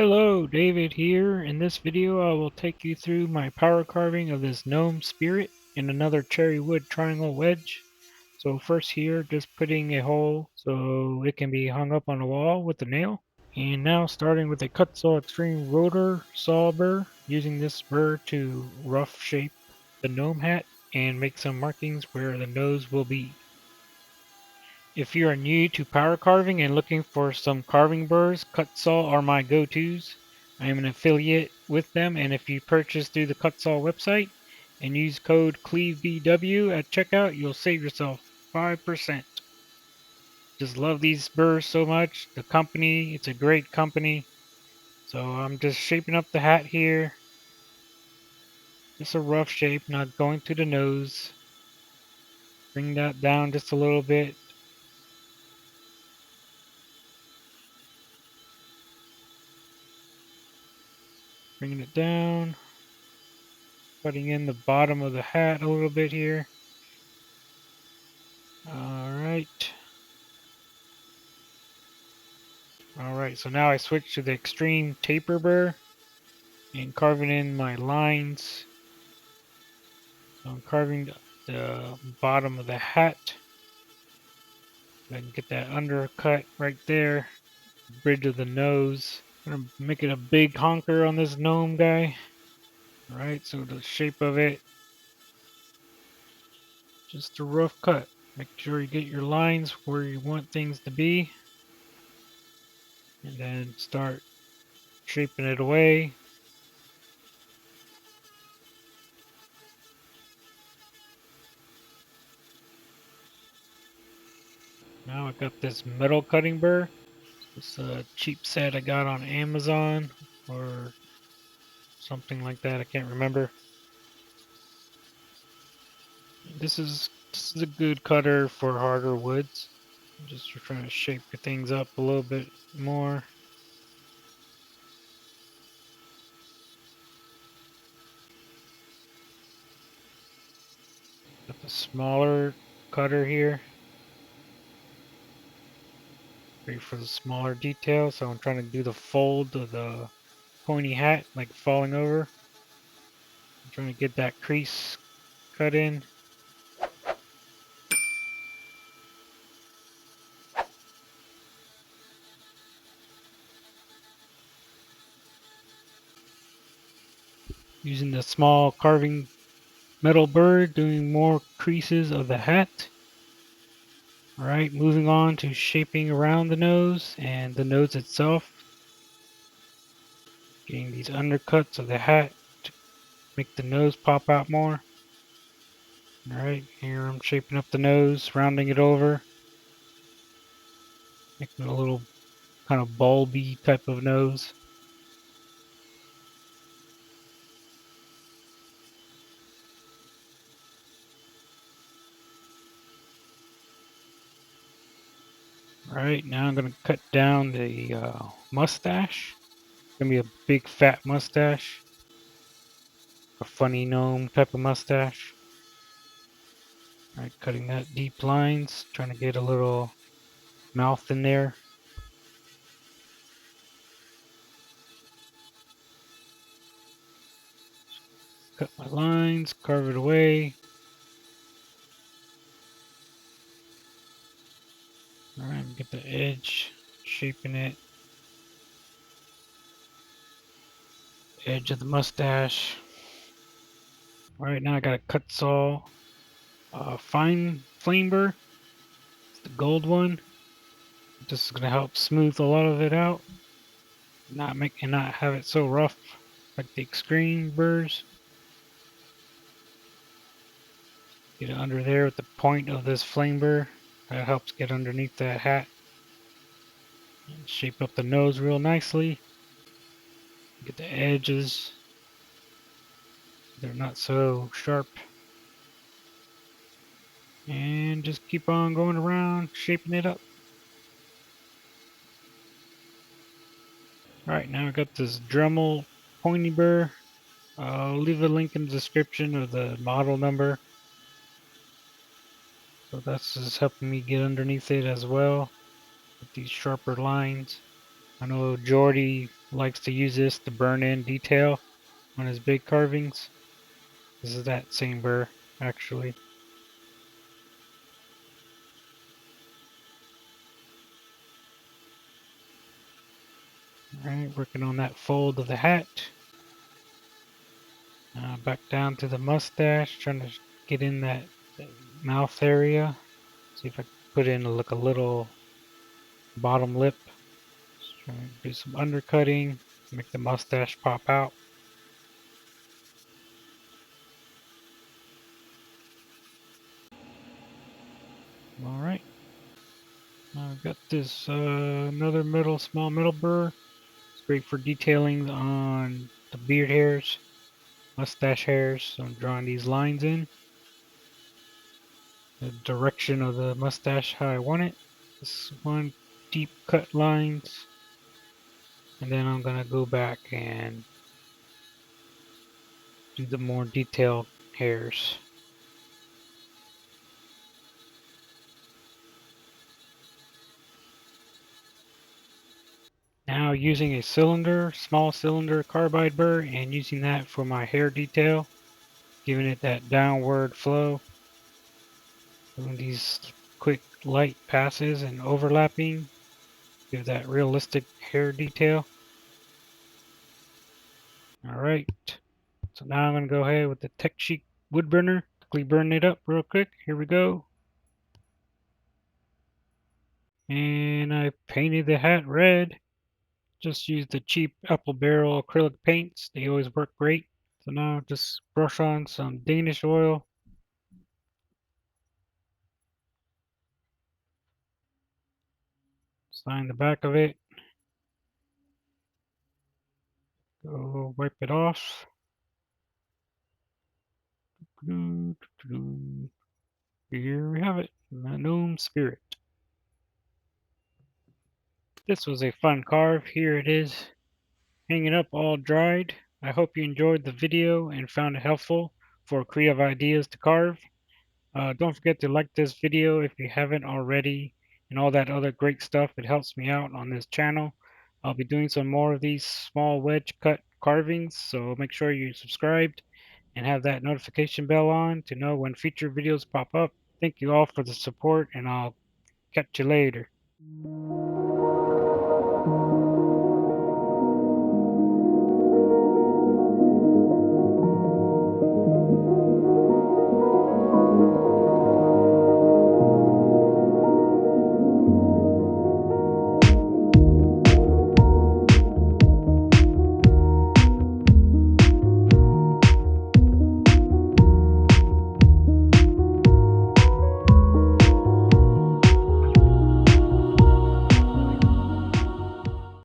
Hello, David here. In this video I will take you through my power carving of this gnome spirit in another cherry wood triangle wedge. So first here, just putting a hole so it can be hung up on a wall with a nail. And now starting with a cut saw extreme rotor saw burr, using this burr to rough shape the gnome hat and make some markings where the nose will be. If you are new to power carving and looking for some carving burrs, cut saw are my go-tos. I am an affiliate with them, and if you purchase through the cut saw website and use code CleveBW at checkout, you'll save yourself 5%. Just love these burrs so much. The company, it's a great company. So I'm just shaping up the hat here. Just a rough shape, not going to the nose. Bring that down just a little bit. Bringing it down. Cutting in the bottom of the hat a little bit here. Alright. Alright, so now I switch to the extreme taper burr and carving in my lines. So I'm carving the bottom of the hat. I can get that undercut right there. Bridge of the nose. I'm gonna make it a big honker on this gnome guy. Alright, so the shape of it, just a rough cut. Make sure you get your lines where you want things to be. And then start shaping it away. Now I got this metal cutting burr. It's a cheap set I got on Amazon or something like that. I can't remember. This is a good cutter for harder woods. Just trying to shape things up a little bit more. Got the smaller cutter here. Ready for the smaller details. So I'm trying to do the fold of the pointy hat, like falling over. I'm trying to get that crease cut in. Using the small carving metal burr, doing more creases of the hat. Alright, moving on to shaping around the nose and the nose itself. Getting these undercuts of the hat to make the nose pop out more. Alright, here I'm shaping up the nose, rounding it over. Making a little kind of bulby type of nose. Alright, now I'm going to cut down the mustache. It's going to be a big fat mustache. A funny gnome type of mustache. Alright, cutting that deep lines. Trying to get a little mouth in there. Cut my lines, carve it away. Alright, get the edge, shaping it. Edge of the mustache. Alright, now I got a cut saw fine flame burr. It's the gold one. This is gonna help smooth a lot of it out. Not have it so rough like the extreme burrs. Get it under there with the point of this flame burr. That helps get underneath that hat. And shape up the nose real nicely. Get the edges. They're not so sharp. And just keep on going around, shaping it up. Alright, now I got this Dremel pointy burr. I'll leave a link in the description of the model number. So that's just helping me get underneath it as well with these sharper lines. I know Jordy likes to use this to burn in detail on his big carvings. This is that same burr, actually. Alright, working on that fold of the hat. Back down to the mustache, trying to get in that mouth area. See if I can put in a little bottom lip. Just trying to do some undercutting, make the mustache pop out. Alright, I've got this another small metal burr. It's great for detailing on the beard hairs, mustache hairs. So I'm drawing these lines in. The direction of the mustache how I want it. This one deep cut lines. And then I'm gonna go back and do the more detailed hairs. Now using a small cylinder carbide burr, and using that for my hair detail, giving it that downward flow. Doing these quick light passes and overlapping, give that realistic hair detail. Alright, so now I'm going to go ahead with the Tech Chic wood burner, quickly burn it up real quick. Here we go. And I painted the hat red. Just use the cheap apple barrel acrylic paints. They always work great. So now just brush on some Danish oil. Sign the back of it. Go wipe it off. Here we have it, the Gnome Spirit. This was a fun carve. Here it is, hanging up all dried. I hope you enjoyed the video and found it helpful for creative ideas to carve. Don't forget to like this video if you haven't already, and all that other great stuff. It helps me out on this channel. I'll be doing some more of these small wedge cut carvings, so make sure you're subscribed and have that notification bell on to know when future videos pop up. Thank you all for the support, and I'll catch you later.